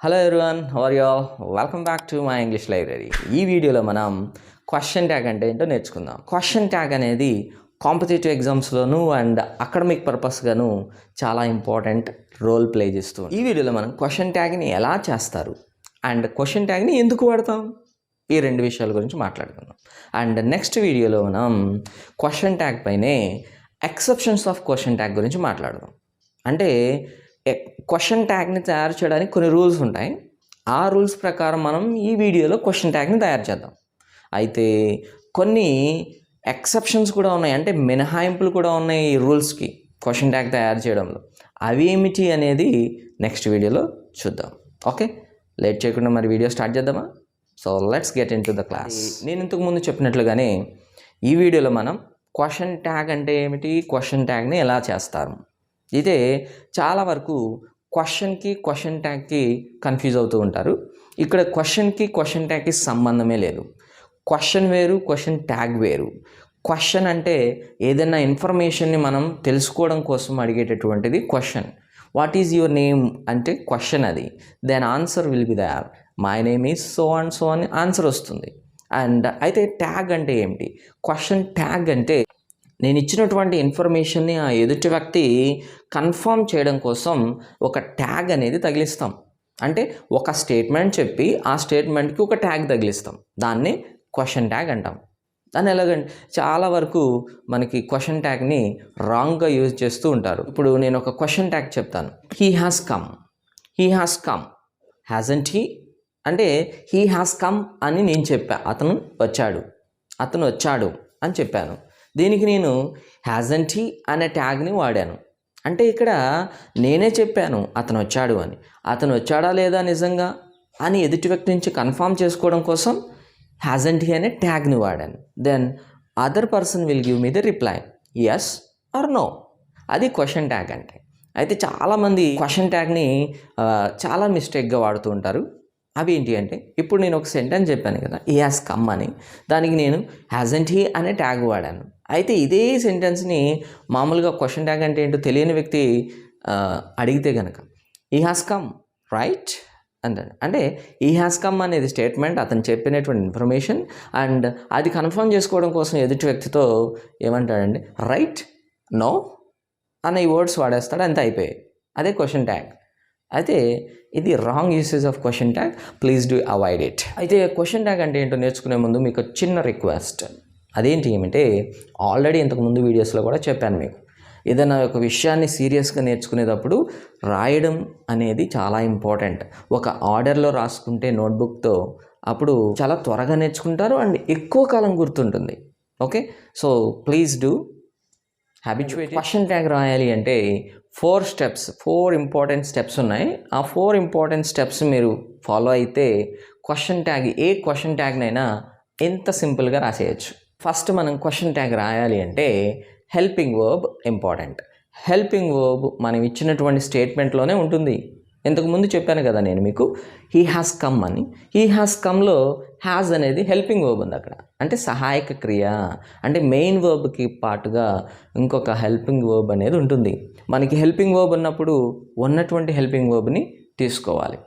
Hello everyone, how are you all? Welcome back to my English library. ఈ వీడియోలో మనం question tag అంటే ఏంటో నేర్చుకుందాం. క్వశ్చన్ ట్యాగ్ అనేది కాంపిటేటివ్ ఎగ్జామ్స్లోను అండ్ అకాడమిక్ పర్పస్గాను చాలా ఇంపార్టెంట్ రోల్ ప్లే చేస్తూ. ఈ వీడియోలో మనం క్వశ్చన్ ట్యాగ్ని ఎలా చేస్తారు అండ్ క్వశ్చన్ ట్యాగ్ని ఎందుకు వాడతాం, ఈ రెండు విషయాల గురించి మాట్లాడుకుందాం. అండ్ నెక్స్ట్ వీడియోలో మనం క్వశ్చన్ ట్యాగ్ పైనే ఎక్సెప్షన్స్ ఆఫ్ క్వశ్చన్ ట్యాగ్ గురించి మాట్లాడదాం. అంటే క్వశ్చన్ ట్యాగ్ని తయారు చేయడానికి కొన్ని రూల్స్ ఉంటాయి. ఆ రూల్స్ ప్రకారం మనం ఈ వీడియోలో క్వశ్చన్ ట్యాగ్ని తయారు చేద్దాం. అయితే కొన్ని ఎక్సెప్షన్స్ కూడా ఉన్నాయి, అంటే మినహాయింపులు కూడా ఉన్నాయి ఈ రూల్స్కి క్వశ్చన్ ట్యాగ్ తయారు చేయడంలో. అవి ఏమిటి అనేది నెక్స్ట్ వీడియోలో చూద్దాం. ఓకే, లేట్ చేయకుండా మరి వీడియో స్టార్ట్ చేద్దామా? So let's get in to the class. నేను ఇంతకుముందు చెప్పినట్లుగానే ఈ వీడియోలో మనం క్వశ్చన్ ట్యాగ్ అంటే ఏమిటి, క్వశ్చన్ ట్యాగ్ని ఎలా చేస్తారు, ఇదే చాలా వరకు క్వశ్చన్కి క్వశ్చన్ ట్యాగ్కి కన్ఫ్యూజ్ అవుతూ ఉంటారు. ఇక్కడ క్వశ్చన్కి క్వశ్చన్ ట్యాగ్కి సంబంధమే లేదు. క్వశ్చన్ వేరు, క్వశ్చన్ ట్యాగ్ వేరు. క్వశ్చన్ అంటే ఏదైనా ఇన్ఫర్మేషన్ని మనం తెలుసుకోవడం కోసం అడిగేటటువంటిది question. What is your name అంటే క్వశ్చన్ అది. Then answer will be there. My name is so and so అని ఆన్సర్ వస్తుంది. అండ్ అయితే ట్యాగ్ అంటే ఏమిటి? క్వశ్చన్ ట్యాగ్ అంటే నేను ఇచ్చినటువంటి ఇన్ఫర్మేషన్ని ఆ ఎదుటి వ్యక్తి కన్ఫర్మ్ చేయడం కోసం ఒక ట్యాగ్ అనేది తగిలిస్తాం. అంటే ఒక స్టేట్మెంట్ చెప్పి ఆ స్టేట్మెంట్కి ఒక ట్యాగ్ తగిలిస్తాం. దాన్ని క్వశ్చన్ ట్యాగ్ అంటాం. దాన్ని ఎలాగంటే చాలా వరకు మనకి క్వశ్చన్ ట్యాగ్ని రాంగ్గా యూజ్ చేస్తూ ఉంటారు. ఇప్పుడు నేను ఒక క్వశ్చన్ ట్యాగ్ చెప్తాను. He has come. He has come. Hasn't he అంటే హీ హ్యాస్ కమ్ అని నేను చెప్పా. అతను వచ్చాడు అని చెప్పాను. దీనికి నేను హ్యాజంట్ హీ అనే ట్యాగ్ని వాడాను. అంటే ఇక్కడ నేనే చెప్పాను అతను వచ్చాడు అని. అతను వచ్చాడా లేదా నిజంగా అని ఎదుటి వ్యక్తి నుంచి కన్ఫర్మ్ చేసుకోవడం కోసం హ్యాజంట్ హీ అనే ట్యాగ్ని వాడాను. Then other person will give me the reply yes or no. అది క్వశ్చన్ ట్యాగ్ అంటే. అయితే చాలామంది క్వశ్చన్ ట్యాగ్ని చాలా మిస్టేక్గా వాడుతూ ఉంటారు. అవి ఏంటి అంటే, ఇప్పుడు నేను ఒక సెంటెన్స్ చెప్పాను కదా, హీ హ్యాస్ కమ్ అని. దానికి నేను హ్యాజంట్ హీ అనే ట్యాగ్ వాడాను. అయితే ఇదే సెంటెన్స్ని మామూలుగా క్వశ్చన్ ట్యాగ్ అంటే ఏంటో తెలియని వ్యక్తి అడిగితే కనుక హీ హ్యాస్ కమ్ రైట్ అంటాడు. అంటే హీ హ్యాస్ కమ్ అనేది స్టేట్మెంట్, అతను చెప్పినటువంటి ఇన్ఫర్మేషన్. అండ్ అది కన్ఫర్మ్ చేసుకోవడం కోసం ఎదుటి వ్యక్తితో ఏమంటాడండి, రైట్, నో అనే ఈ వర్డ్స్ వాడేస్తాడు. అంతే, అయిపోయాయి. అదే క్వశ్చన్ ట్యాగ్. అయితే ఇది wrong usage of question tag. Please do avoid it. అయితే క్వశ్చన్ ట్యాగ్ అంటే ఏంటో నేర్చుకునే ముందు మీకు చిన్న రిక్వెస్ట్. అదేంటి ఏమంటే, ఆల్రెడీ ఇంతకుముందు వీడియోస్లో కూడా చెప్పాను మీకు, ఏదైనా ఒక విషయాన్ని సీరియస్గా నేర్చుకునేటప్పుడు రాయడం అనేది చాలా ఇంపార్టెంట్. ఒక ఆర్డర్లో రాసుకుంటే నోట్బుక్తో అప్పుడు చాలా త్వరగా నేర్చుకుంటారు అండ్ ఎక్కువ కాలం గుర్తుంటుంది. Okay, so please do habituate. Question tag రాయాలి అంటే 4 ఇంపార్టెంట్ స్టెప్స్ ఉన్నాయి. ఆ 4 ఇంపార్టెంట్ స్టెప్స్ మీరు ఫాలో అయితే క్వశ్చన్ ట్యాగ్, ఏ క్వశ్చన్ ట్యాగ్నైనా ఎంత సింపుల్గా రాసేయచ్చు. ఫస్ట్ మనం క్వశ్చన్ ట్యాగ్ రాయాలి అంటే helping verb important. Helping verb మనం ఇచ్చినటువంటి స్టేట్మెంట్లోనే ఉంటుంది. ఇంతకుముందు చెప్పాను కదా నేను మీకు, హీ హ్యాస్ కమ్ అని. హీ హ్యాస్ కమ్లో హ్యాస్ అనేది హెల్పింగ్ వర్బ్ ఉంది అక్కడ, అంటే సహాయక క్రియ. అంటే మెయిన్ వర్బ్కి పాటుగా ఇంకొక హెల్పింగ్ వర్బ్ అనేది ఉంటుంది. మనకి హెల్పింగ్ వర్బ్ ఉన్నప్పుడు ఉన్నటువంటి హెల్పింగ్ వర్బ్ని తీసుకోవాలి.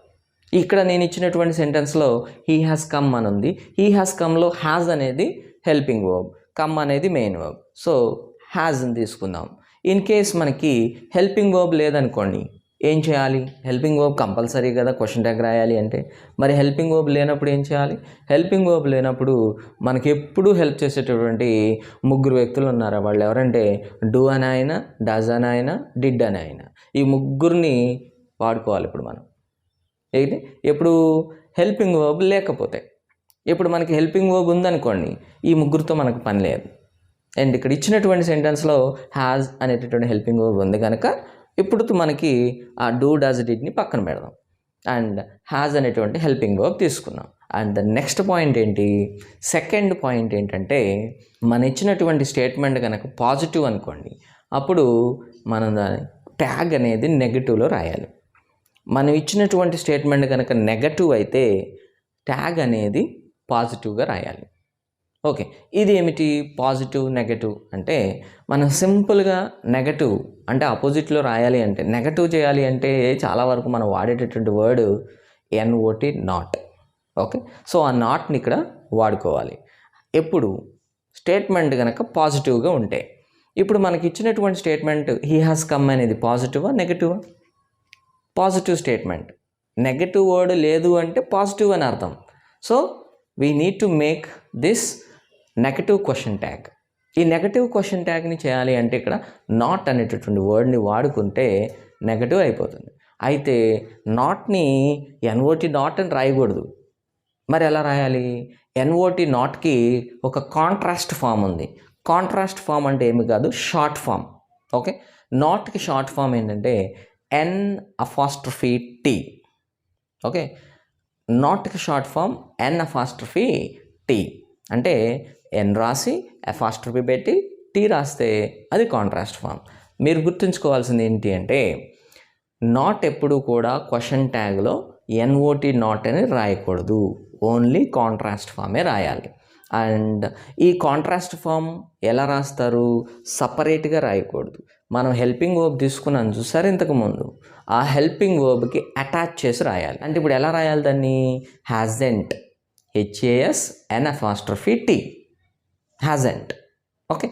ఇక్కడ నేను ఇచ్చినటువంటి సెంటెన్స్లో హీ హ్యాస్ కమ్ అని ఉంది. హీ హ్యాస్ కమ్లో హ్యాస్ అనేది హెల్పింగ్ వర్బ్, కమ్ అనేది మెయిన్ వర్బ్. సో హ్యాస్ని తీసుకుందాం. ఇన్ కేస్ మనకి హెల్పింగ్ వర్బ్ లేదనుకోండి, ఏం చేయాలి? హెల్పింగ్ వర్బ్ కంపల్సరీ కదా క్వశ్చన్ ట్యాగ్ రాయాలి అంటే. మరి హెల్పింగ్ వర్బ్ లేనప్పుడు ఏం చేయాలి? హెల్పింగ్ వర్బ్ లేనప్పుడు మనకి ఎప్పుడూ హెల్ప్ చేసేటటువంటి 3 వ్యక్తులు ఉన్నారు. వాళ్ళు ఎవరంటే డూ అని ఆయన, డస్ అని ఆయన, డిడ్ అని ఆయన. ఈ 3ని వాడుకోవాలి ఇప్పుడు మనం. ఏంటి? ఎప్పుడు హెల్పింగ్ వర్బ్ లేకపోతే. ఇప్పుడు మనకి హెల్పింగ్ వర్బ్ ఉందనుకోండి, ఈ 3తో మనకు పని లేదు. అండ్ ఇక్కడ ఇచ్చినటువంటి సెంటెన్స్లో హ్యాస్ అనేటటువంటి హెల్పింగ్ వర్బ్ ఉంది కనుక ఇప్పుడు మనకి ఆ డూ, డస్, డిడ్ని పక్కన పెడదాం అండ్ హ్యాస్ అనేటువంటి హెల్పింగ్ వర్బ్ తీసుకున్నాం. అండ్ నెక్స్ట్ పాయింట్ ఏంటి? సెకండ్ పాయింట్ ఏంటంటే, మన ఇచ్చినటువంటి స్టేట్మెంట్ కనుక పాజిటివ్ అనుకోండి, అప్పుడు మనం దాని ట్యాగ్ అనేది నెగటివ్లో రాయాలి. మనం ఇచ్చినటువంటి స్టేట్మెంట్ కనుక నెగటివ్ అయితే ట్యాగ్ అనేది పాజిటివ్గా రాయాలి. ఓకే, ఇది ఏమిటి పాజిటివ్ నెగటివ్ అంటే? మనం సింపుల్గా నెగటివ్ అంటే ఆపోజిట్లో రాయాలి అంటే, నెగటివ్ చేయాలి అంటే చాలా వరకు మనం వాడేటటువంటి word N O T not. Okay, so ఆ నాట్ని ఇక్కడ వాడుకోవాలి ఎప్పుడు స్టేట్మెంట్ కనుక పాజిటివ్గా ఉంటే. ఇప్పుడు మనకి ఇచ్చినటువంటి స్టేట్మెంట్ హీ హ్యాస్ కమ్ అనేది పాజిటివా నెగటివా? Positive statement. నెగటివ్ వర్డ్ లేదు అంటే పాజిటివ్ అని అర్థం. So we need to make this negative question tag. ఈ నెగటివ్ క్వశ్చన్ ట్యాగ్ని చేయాలి అంటే ఇక్కడ నాట్ అనేటటువంటి వర్డ్ని వాడుకుంటే నెగటివ్ అయిపోతుంది. అయితే నాట్ని ఎన్ఓటి నాట్ అని రాయకూడదు. మరి ఎలా రాయాలి? ఎన్ఓటి నాట్కి ఒక కాంట్రాస్ట్ ఫామ్ ఉంది. కాంట్రాస్ట్ ఫామ్ అంటే ఏమి కాదు, షార్ట్ ఫామ్. ఓకే, నాట్కి షార్ట్ ఫామ్ ఏంటంటే N''T. ఓకే, నాట్కి షార్ట్ ఫామ్ N''T అంటే ఎన్ రాసి అపాస్ట్రఫీ పెట్టి టీ రాస్తే అది కాంట్రాస్ట్ ఫామ్. మీరు గుర్తుంచుకోవాల్సింది ఏంటి అంటే నాట్ ఎప్పుడు కూడా క్వశ్చన్ ట్యాగ్లో ఎన్ఓటి నాట్ అని రాయకూడదు, ఓన్లీ కాంట్రాస్ట్ ఫామే రాయాలి. అండ్ ఈ కాంట్రాస్ట్ ఫామ్ ఎలా రాస్తారు? సపరేట్గా రాయకూడదు. మనం హెల్పింగ్ వర్బ్ తీసుకున్నాను చూసారు ఇంతకుముందు, ఆ హెల్పింగ్ వర్బ్కి అటాచ్ చేసి రాయాలి. అంటే ఇప్పుడు ఎలా రాయాలి దాన్ని? Hasn't, HASN'T, hasn't. ఓకే,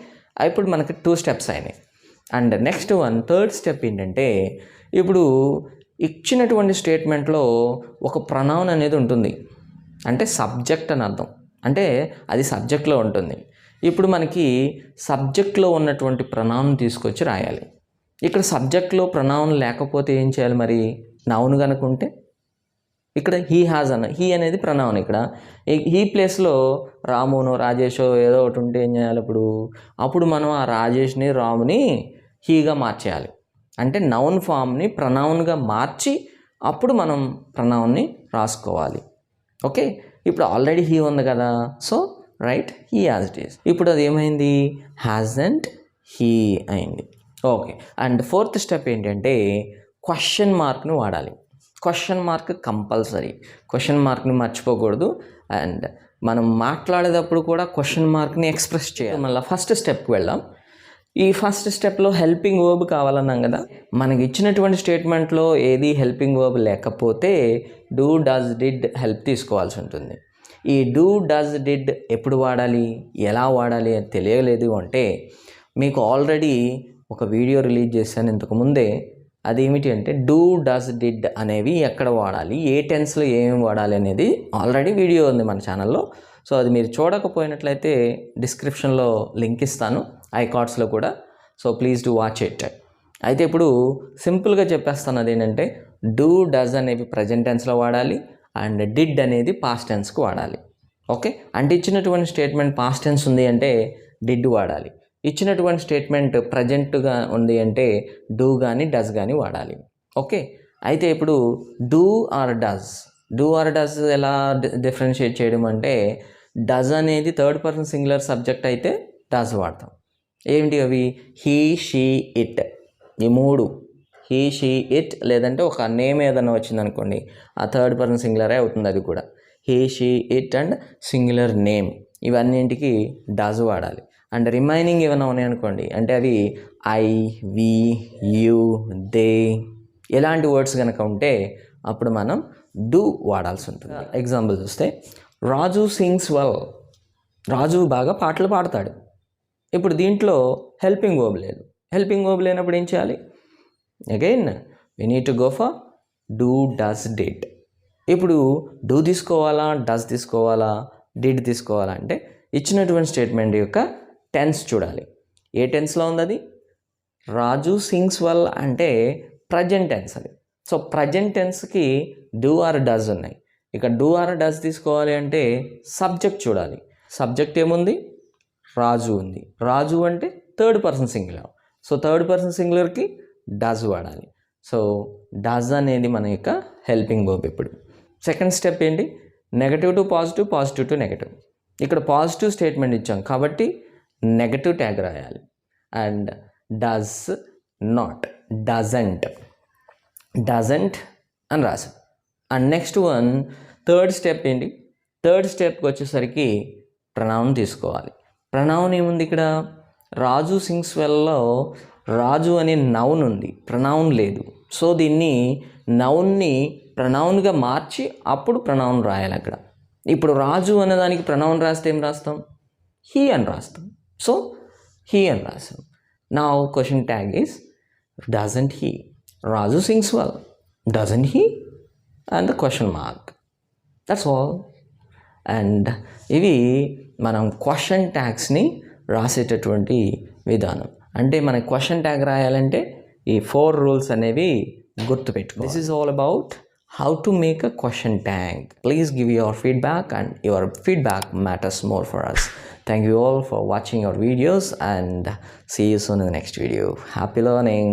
ఇప్పుడు మనకి 2 స్టెప్స్ అయినాయి. And next one, third step ఏంటంటే ఇప్పుడు ఇచ్చినటువంటి స్టేట్మెంట్లో ఒక ప్రొనౌన్ అనేది ఉంటుంది, అంటే సబ్జెక్ట్ అని అర్థం, అంటే అది సబ్జెక్ట్లో ఉంటుంది. ఇప్పుడు మనకి సబ్జెక్ట్లో ఉన్నటువంటి ప్రొనౌన్ తీసుకొచ్చి రాయాలి. ఇక్కడ సబ్జెక్ట్లో ప్రొనౌన్ లేకపోతే ఏం చేయాలి మరి? నౌన్ కనుక ఉంటే ఇక్కడ హీ హ్యాజ్ అన్న, హీ అనేది ప్రొనౌన్. ఇక్కడ హీ ప్లేస్లో రామునో రాజేషో ఏదో ఒకటి ఉంటే ఏం చేయాలి? అప్పుడు మనం ఆ రాజేష్ని రాముని హీగా మార్చేయాలి. అంటే నౌన్ ఫామ్ని ప్రొనౌన్గా మార్చి అప్పుడు మనం ప్రొనౌన్ని రాసుకోవాలి. ఓకే, ఇప్పుడు ఆల్రెడీ హీ ఉంది కదా, so right he as it is. ఇప్పుడు అది ఏమైంది? హ్యాజంట్ హీ అయింది. ఓకే, అండ్ ఫోర్త్ స్టెప్ ఏంటంటే క్వశ్చన్ మార్క్ని వాడాలి. క్వశ్చన్ మార్క్ కంపల్సరీ, క్వశ్చన్ మార్క్ని మర్చిపోకూడదు. అండ్ మనం మాట్లాడేటప్పుడు కూడా క్వశ్చన్ మార్క్ని ఎక్స్ప్రెస్ చేయాలి. మళ్ళీ ఫస్ట్ స్టెప్కి వెళ్దాం. ఈ ఫస్ట్ స్టెప్లో హెల్పింగ్ వర్బ్ కావాలన్నాం కదా, మనకి ఇచ్చినటువంటి స్టేట్మెంట్లో ఏది హెల్పింగ్ వర్బ్ లేకపోతే డూ, డస్, డిడ్ హెల్ప్ తీసుకోవాల్సి ఉంటుంది. ఈ డూ, డస్, డిడ్ ఎప్పుడు వాడాలి, ఎలా వాడాలి అని తెలియలేదు అంటే మీకు ఆల్రెడీ ఒక వీడియో రిలీజ్ చేశాను ఇంతకుముందే. అదేమిటి అంటే డూ, డస్, డిడ్ అనేవి ఎక్కడ వాడాలి, ఏ టెన్స్లో ఏమేమి వాడాలి అనేది ఆల్రెడీ వీడియో ఉంది మన ఛానల్లో. సో అది మీరు చూడకపోయినట్లయితే డిస్క్రిప్షన్లో లింక్ ఇస్తాను, ఐకార్డ్స్లో కూడా. So please do watch it. అయితే ఇప్పుడు సింపుల్గా చెప్పేస్తాను. అదేంటంటే డూ, డస్ అనేవి ప్రజెంట్ టెన్స్లో వాడాలి అండ్ డిడ్ అనేది పాస్ట్ టెన్స్కి వాడాలి. ఓకే, అంటే ఇచ్చినటువంటి స్టేట్మెంట్ పాస్ట్ టెన్స్ ఉంది అంటే డిడ్ వాడాలి, ఇచ్చినటువంటి స్టేట్మెంట్ ప్రజెంట్గా ఉంది అంటే డూ కానీ డస్ కానీ వాడాలి. ఓకే, అయితే ఇప్పుడు డూ ఆర్ డస్ ఎలా డిఫరెన్షియేట్ చేయడం అంటే డస్ అనేది థర్డ్ పర్సన్ సింగులర్ సబ్జెక్ట్ అయితే డస్ వాడతాం. ఏంటి అవి? He, she, it. ఈ 3 హీ, షీ, ఇట్, లేదంటే ఒక నేమ్ ఏదైనా వచ్చిందనుకోండి ఆ థర్డ్ పర్సన్ సింగులరే అవుతుంది. అది కూడా he, she, it and singular name, ఇవన్నింటికి డస్ వాడాలి. అండ్ రిమైనింగ్ ఏమైనా ఉన్నాయనుకోండి అంటే అవి ఐ, వి, యూ, దే ఇలాంటి వర్డ్స్ కనుక ఉంటే అప్పుడు మనం డూ వాడాల్సి ఉంటుంది. ఎగ్జాంపుల్ చూస్తే రాజు సింగ్స్ వెల్, రాజు బాగా పాటలు పాడతాడు. ఇప్పుడు దీంట్లో హెల్పింగ్ వర్బ్ లేదు. హెల్పింగ్ వర్బ్ లేనప్పుడు ఏం చేయాలి? Again we need to go for do, does, did. ఇప్పుడు డూ తీసుకోవాలా, డస్ తీసుకోవాలా, డిడ్ తీసుకోవాలా అంటే ఇచ్చినటువంటి స్టేట్మెంట్ యొక్క టెన్స్ చూడాలి. ఏ టెన్స్లో ఉంది అది? రాజు సింగ్స్ వెల్ అంటే ప్రజెంట్ టెన్స్ అది. సో ప్రజెంట్ టెన్స్కి డూ ఆర్ డస్ ఉన్నాయి. ఇక డూ ఆర్ డస్ తీసుకోవాలి అంటే సబ్జెక్ట్ చూడాలి. సబ్జెక్ట్ ఏముంది? రాజు ఉంది. రాజు అంటే third person singular. So third person సింగులర్కి డస్ వాడాలి. సో డస్ అనేది మన యొక్క హెల్పింగ్ వర్బ్. ఇప్పుడు సెకండ్ స్టెప్ ఏంటి? Negative to positive, positive to negative. ఇక్కడ పాజిటివ్ స్టేట్మెంట్ ఇచ్చాం కాబట్టి నెగటివ్ ట్యాగ్ రాయాలి. అండ్ డస్ నాట్, డజంట్ అని రాసాం. And next one third step ఏంటి? థర్డ్ స్టెప్కి వచ్చేసరికి ప్రొనౌన్ తీసుకోవాలి. ప్రొనౌన్ ఏముంది ఇక్కడ? రాజు సింగ్స్ వెల్లో రాజు అనే నౌన్ ఉంది, ప్రొనౌన్ లేదు. సో దీన్ని నౌన్ని ప్రనౌన్గా మార్చి అప్పుడు ప్రనౌన్ రాయాలి అక్కడ. ఇప్పుడు రాజు అనేదానికి ప్రనౌన్ రాస్తే ఏం రాస్తాం? హీ అని రాస్తాం. సో హీ అని రాస్తాం. నా question tag is doesn't he. Raju sings well. Doesn't he? And the question mark. That's all. And ఇవి మనం క్వశ్చన్ ట్యాగ్స్ని రాసేటటువంటి విధానం. అంటే మన క్వశ్చన్ ట్యాగ్ రాయాలంటే ఈ 4 రూల్స్ అనేవి గుర్తుపెట్టుకో. This is all about how to make a question tag. Please give your feedback, and your feedback matters more for us. Thank you all for watching our videos, and see you soon in the next video. Happy learning.